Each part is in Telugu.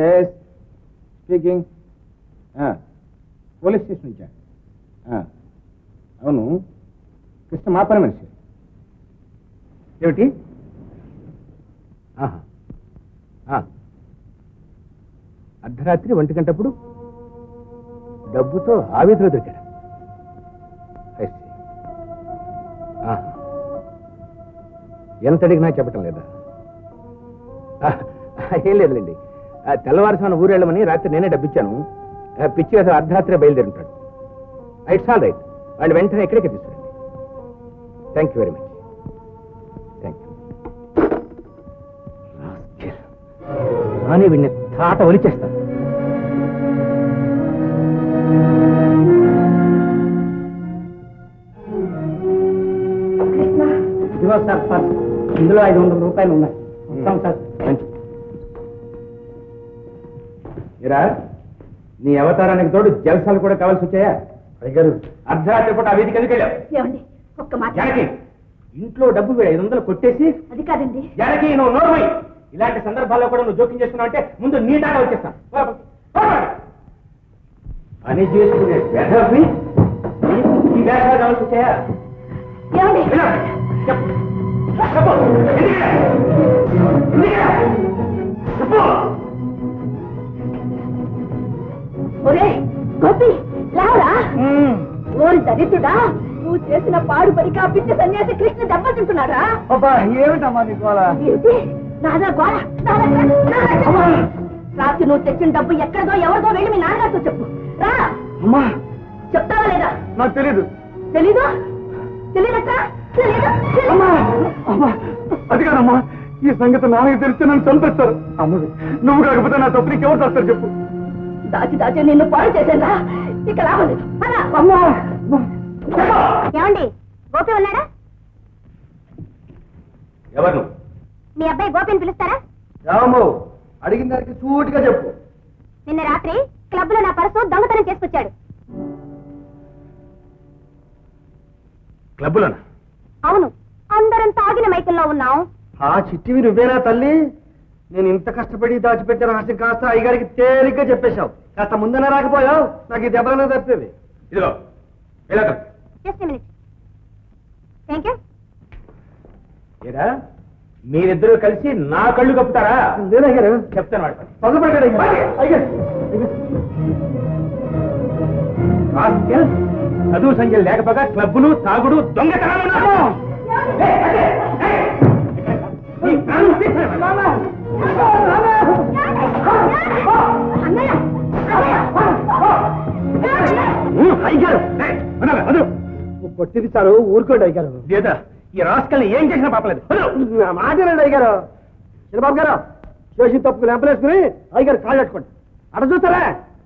Yes speaking. పోలీస్ స్టేషన్ నుంచా? అవును, కృష్ణ మా పని మనిషి. ఏమిటి? అర్ధరాత్రి 1 గంటప్పుడు డబ్బుతో ఆ వీధిలో దొరికాడు. ఎంత అడిగినా చెప్పటం లేదా? ఏం లేదులేండి, తెల్లవారుసాన ఊరు వెళ్ళమని రాత్రి నేనే డబ్బిచ్చాను. పిచ్చి అసలు అర్ధరాత్రి బయలుదేరి ఉంటాడు. ఇట్స్ ఆల్ రైట్, వాళ్ళు వెంటనే ఎక్కడికి తీసుకురండి. Thank you very much. Thank you. కానీ వీడిని తాట ఒలిచేస్తాను. ఇదిగో సార్ పర్స్, ఇందులో 500 రూపాయలు ఉన్నాయి. సార్ ఇరా, నీ అవతారానికి తోడు జల్సాలు కూడా కావాల్సి వచ్చాయా? అయ్యగారు, అర్ధరాత్రి పూట ఆ వీధికి ఎందుకు వెళ్ళావు? ఒక్క మాట. జానకి, ఇంట్లో డబ్బు 500 కొట్టేసి. అది కాదండి జానకి, నువ్వు నోర్మై. ఇలాంటి సందర్భాల్లో కూడా నువ్వు జోక్యం చేస్తున్నావు అంటే ముందు నీ దాకా వచ్చేస్తాను. పని చేసుకునే వేధవి ఈ వేధ కావాల్సి వచ్చాయా? గోపి లావరా? ఓరి దరిద్రుడా, నువ్వు చేసిన పాడు పనికి ఆ పిచ్చి సన్యాసి కృష్ణ దెబ్బతింటున్నాడా? ఏమిటమ్మా నీ గోళ? నాదా గోళ? రాత్రి నువ్వు తెచ్చిన డబ్బు ఎక్కడదో ఎవరిదో వెళ్ళి మీ నాన్నగారితో చెప్పు. రా అమ్మా. చెప్తావా లేదా? నాకు తెలీదు. తెలీదు? తెలీదక్క? అది కాదమ్మా, ఈ సంగతి నాన్నకి తెలిస్తే నన్ను చంపేస్తారు. అమ్మడు, నువ్వు కాకపోతే నా తప్పు నీకు ఎవరు చేస్తారు చెప్పు. దాచి దాచి నిన్ను పాడు చేశాను రా. ఇక రావలేదు. ఏమండి, గోపి ఉన్నాడా? ఎవరు? మీ అబ్బాయి గోపిని పిలుస్తారా? రాము, అడిగిన దానికి సూటిగా చెప్పు. నిన్న రాత్రి క్లబ్ లో నా పర్సు దొంగతనం చేసుకొచ్చాడు. క్లబ్లోనా? అవును, అందరం తాగిన మైకంలో ఉన్నాం. ఆ చిట్టివి నువ్వేనా తల్లి? నేను ఇంత కష్టపడి దాచిపెట్టే రహస్యం కాస్త అయ్యగారికి తేలిగ్గా చెప్పేశావు. కాస్త ముందన రాకపోయావు, నాకు ఈ దెబ్బలనే తప్పేవి. ఇదిగో జస్ట్ మినిట్. Thank you. ఏరా, మీరిద్దరూ కలిసి నా కళ్ళు కప్పుతారా? లేదయ్యారు, చెప్తాను వాడు. పదపడ్డాడు చదువు సంఖ్యలు లేకపోగా క్లబ్బులు, తాగుడు, దొంగతనాలు. కొట్టిది చాలు, ఊరుకోండి అయ్యారు. లేదా ఈ రాస్కల్ని ఏం చేసినా పాపలేదు. మాట్లాడండి అయ్యారు. చిన్నబాబు గారు, చేసిన తప్పుకు లెంపలేసుకుని అయ్యగారు కాళ్ళు పట్టుకోండి. అక్కడ చూస్తారా?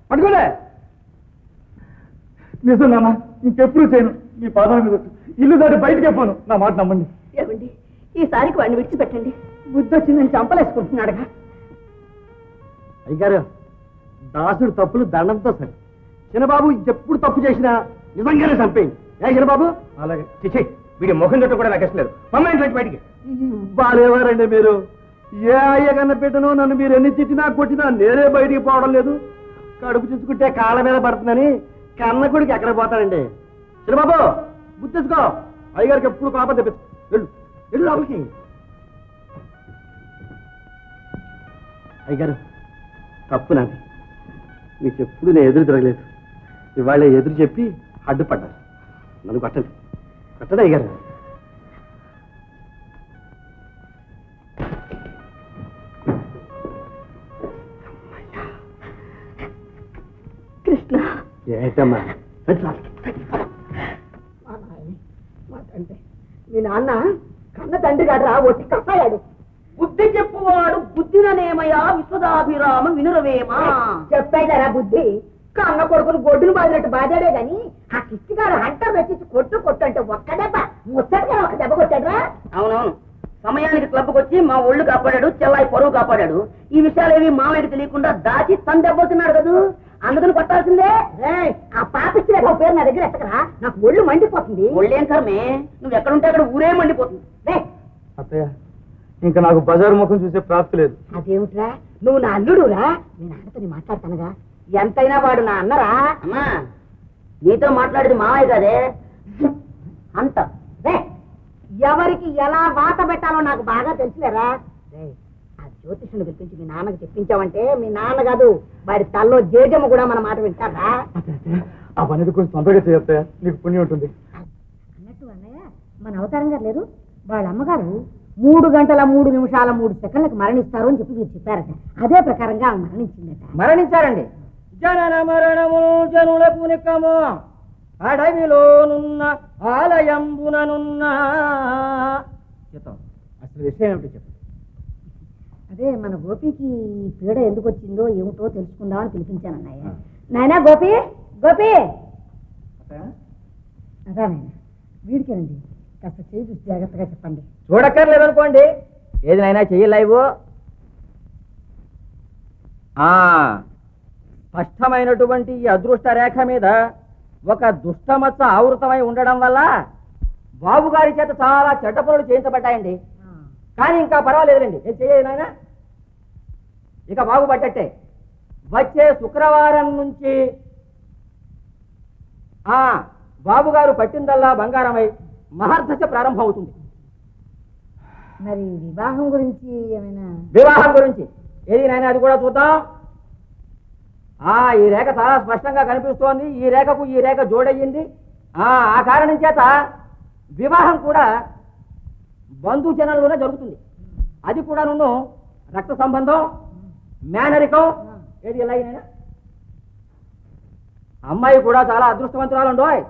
పట్టుకోలే. నిజం నాన్న, ఇంకెప్పుడు చేయను. మీ పాదాల మీద ఇల్లు దాటి బయటకి చెప్పాను. నా మాట నమ్మండి. ఏమండి, ఈసారికి వాడిని విడిచిపెట్టండి. బుద్ధి వచ్చిందని చంపలేసుకుంటున్నాడుగా. అయ్యగారు, దాసుడు తప్పులు దండంతో సరి. చిన్నబాబు ఎప్పుడు తప్పు చేసినా నిజంగానే చంపేయండి. ఏ చిన్నబాబు? అలాగే. చిచ్చి, వీడి ముఖం చుట్టూ కూడా నాకు ఇష్టం లేదు. పంపండి బయటికి. బాలేవారండి మీరు. ఏ అయ్య కన్న పెట్టనో నన్ను మీరు ఎన్ని తిట్టినా కొట్టినా నేనే బయటికి పోవడం లేదు. కడుపు చుచ్చుకుంటే కాళ్ళ మీద పడుతుందని కన్న కొడుకు ఎక్కడ పోతాడండి. చిన్నబాబు, గుర్తించుకో. అయ్యగారికి ఎప్పుడు కోపం తెప్పిస్తా. వెళ్ళు, వెళ్ళు లోపలికి. అయ్యగారు, తప్పు నాది. మీకు ఎప్పుడు నేను ఎదురు తిరగలేదు. ఇవాళ ఎదురు చెప్పి అడ్డుపడ్డారు. నన్ను కొట్టండి, కొట్టండి అయ్యగారు. కృష్ణ, ఏంటమ్మా? మీ నాన్న కన్న తండ్రి కాదురా, ఒట్టి కప్పాయాడు. బుద్ధి చెప్పువాడు బుద్ధిననేమయా విశ్వదాభిరామ వినురవేమా. చెప్పాడారా బుద్ధి? కన్న కొడుకును గొడ్డును బాదినట్టు బాధాడే గాని ఆ కిష్టి గారు హంట వెచ్చి కొట్టు అంటే ఒక్క దెబ్బ ముచ్చటగా ఒక దెబ్బ కొట్టాడురా. అవునవును, సమయానికి క్లబ్కి వచ్చి మా ఒళ్ళు కాపాడాడు, చెల్లాయి పరువు కాపాడాడు. ఈ విషయాలేవి మామయ్యకి తెలియకుండా దాచి తను దెబ్బతున్నాడు కదా, అందుకని కొట్టాల్సిందే. ఆ పాపిచ్చిన పేరు నా దగ్గర ఎత్తకరా, నాకు ఒళ్ళు మండిపోతుంది. ఒళ్ళేం కర్మే, నువ్వు ఎక్కడుంటే అక్కడ ఊరే మండిపోతుంది. అత్తయ్య, ఇంకా నాకు బజారు ముఖం చూసే ప్రాప్తి లేదు. అదేమిట్రా, నువ్వు నా అల్లుడురా. నేను నాన్నతో మాట్లాడతానుగా. ఎంతైనా వాడు నా అన్నరా. అమ్మా, నీతో మాట్లాడేది మావయ్య కదే అంత. ఎవరికి ఎలా వాత పెట్టాలో నాకు బాగా తెలుసులేరా. ఆ జ్యోతిషుని పిలిపించి మీ నాన్నకు చెప్పించావంటే మీ నాన్న కాదు, వాడి తల్లో జేజమ్మ కూడా మన మాట వింటారా. ఆ పని కొంచెం తొందరగా చేస్తా, నీకు పుణ్యం ఉంటుంది. అన్నట్టు అన్నయ్య, మన అవతారం గారు లేరు, వాళ్ళ అమ్మగారు 3 గంటల 3 నిమిషాల 3 సెకండ్లకు మరణిస్తారు అని చెప్పి మీరు చెప్పారట. అదే ప్రకారంగా ఆమె మరణించిందట. మరణించారండి. జనన మరణములు జనులకు నిక్కము అడవిలోనున్న ఆలయంబుననున్న. అసలు విషయం ఏమిటో చెప్పు. అదే మన గోపికి పీడ ఎందుకు వచ్చిందో ఏమిటో తెలుసుకుందామని పిలిపించాను అన్నయ్య. నాయనా గోపి, గోపి అదా నాయన, వీడికేనండి, కాస్త చేయి చూసి జాగ్రత్తగా చెప్పండి. చూడక్కర్లేదనుకోండి, ఏది నైనా చెయ్యలేవు. స్పష్టమైనటువంటి ఈ అదృష్ట రేఖ మీద ఒక దుష్టమచ్చ ఆవృతమై ఉండడం వల్ల బాబుగారి చేత చాలా చెడ్డ పనులు చేయించబడ్డాయండి. కానీ ఇంకా పర్వాలేదులేండి, ఏం చెయ్యాలి నాయన, ఇక బాగుపడ్డట్టే. వచ్చే శుక్రవారం నుంచి బాబుగారు పట్టిందల్లా బంగారమై మహర్దశ ప్రారంభం అవుతుంది. మరి వివాహం గురించి ఏమైనా? వివాహం గురించి ఏది నాయన, అది కూడా చూద్దాం. ఈ రేఖ చాలా స్పష్టంగా కనిపిస్తోంది. ఈ రేఖకు ఈ రేఖ జోడయ్యింది. ఆ కారణం చేత వివాహం కూడా బంధుజనంలోనే జరుగుతుంది. అది కూడా నన్ను రక్త సంబంధం, మేనరికం. ఏది ఎలా అయినా అమ్మాయి కూడా చాలా అదృష్టవంతురాలు ఉండోయ్,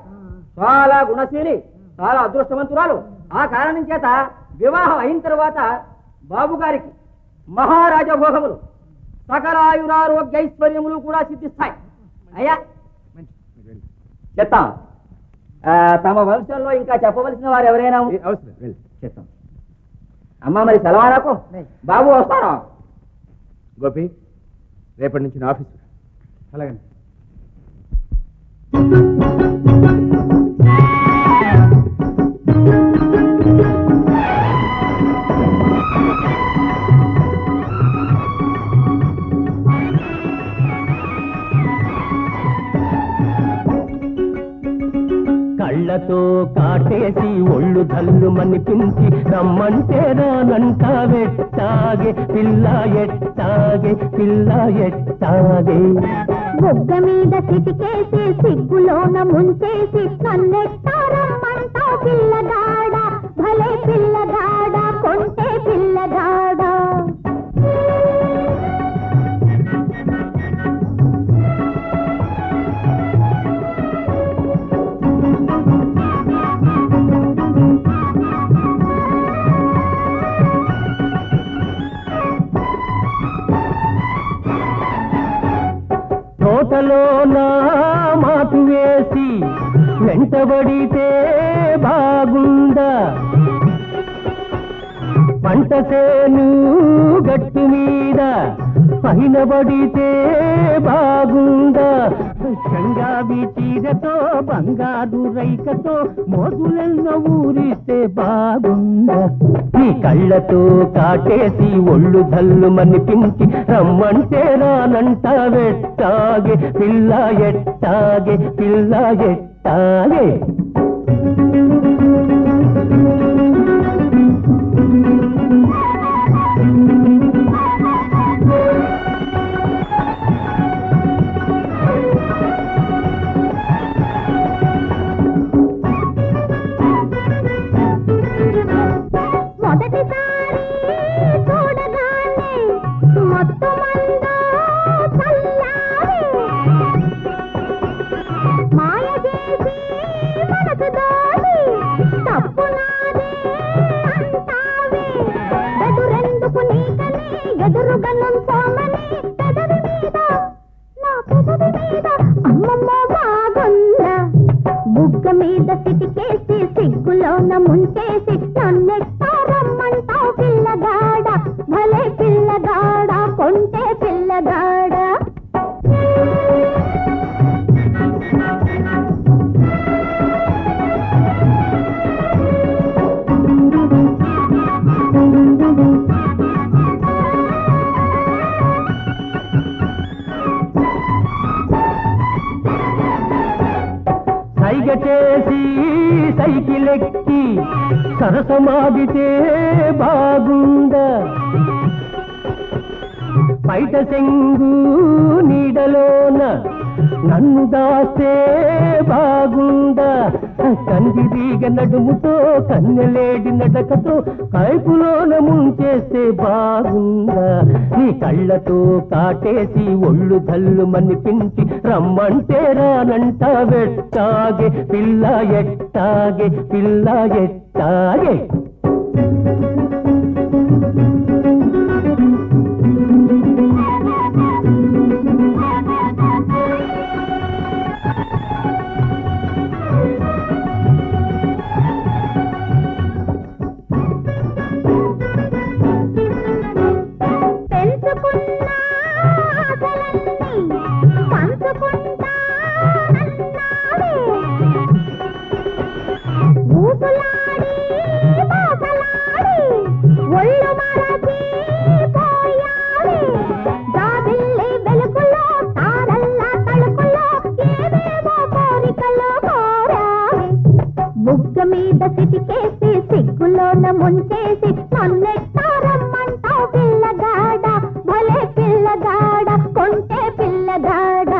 చాలా గుణశీలి, చాలా అదృష్టవంతురాలు. ఆ కారణం చేత వివాహం అయిన తర్వాత బాబుగారికి మహారాజభోగములు, సకల ఆయురారోగ్యైశ్వర్యములు కూడా సిద్ధిస్తాయి. అయ్యా చెప్తాం. తమ వంశంలో ఇంకా చెప్పవలసిన వారు ఎవరైనా చెప్తాం. అమ్మా మరి సెలవా నాకు, బాబు వస్తాను. గోపి, రేపటి నుంచి నా ఆఫీసు. అలాగండి. కళ్ళతో కాటేసి ఒళ్ళు ధల్లు మనిపించి రమ్మంటే రానంట వెట్టాగే పిల్ల ఎట్టాగే పిల్ల ఎట్టాగే. బొగ్గ మీద చిటికేసి సిగ్గులోన ముంచేసి నన్నెట్టారమ్మంటా పిల్లగాడ, భలే పిల్లగాడ, కొంటే పిల్లగాడ. తోటలో నా మాటు వేసి వెంటబడితే బాగుందా, పంట సేను గట్టు మీద పైన పడితే బాగుందా, చంగావి చీరతో బంగారు రైకతో మోదులెన్నో ఊరిస్తే బాగుందా. నీ కళ్ళతో కాటేసి ఒళ్ళు ధల్లు మనిపించి రమ్మంటే రానంట వెట్టాగే పిల్ల ఎట్టాగే పిల్ల ఎట్టాగే. మొదటిసారి చూడగానే మొత్తమంతా చల్లారి మాయ చేసి సరసమాడితే బాగుందా బయట చెంగు నీడలోన నన్ను దాస్తే బాగుందా కందిరీగ నడుముతో కన్నెలేడి నడకతో కైపులోన ముంచేస్తే బాగుందా నీ కళ్ళతో కాటేసి ఒళ్ళు జల్లు మనిపించి రమ్మంటే రానంట వెట్టాగే పిల్ల ఎట్టాగే పిల్ల ఎట్టాగే బుగ్గ మీద సిటికేసి సిగ్గులోన ముంచేసి నన్నెట్టారమ్మంటావు పిల్లగాడ భలే పిల్లగాడ కొంటే పిల్లగాడ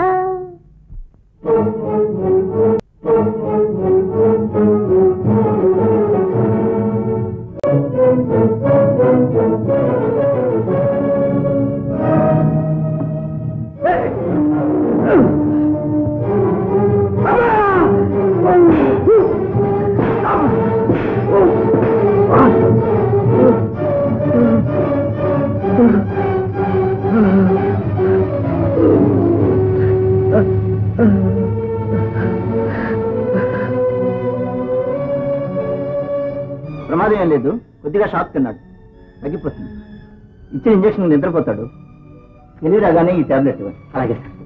ప్రమాదం ఏం లేదు, కొద్దిగా షాక్ తిన్నాడు, తగ్గిపోతుంది. ఇచ్చిన ఇంజక్షన్ నిద్రపోతాడు. తెలివి రాగానే ఈ టాబ్లెట్ ఇవ్వండి. అలాగే సార్.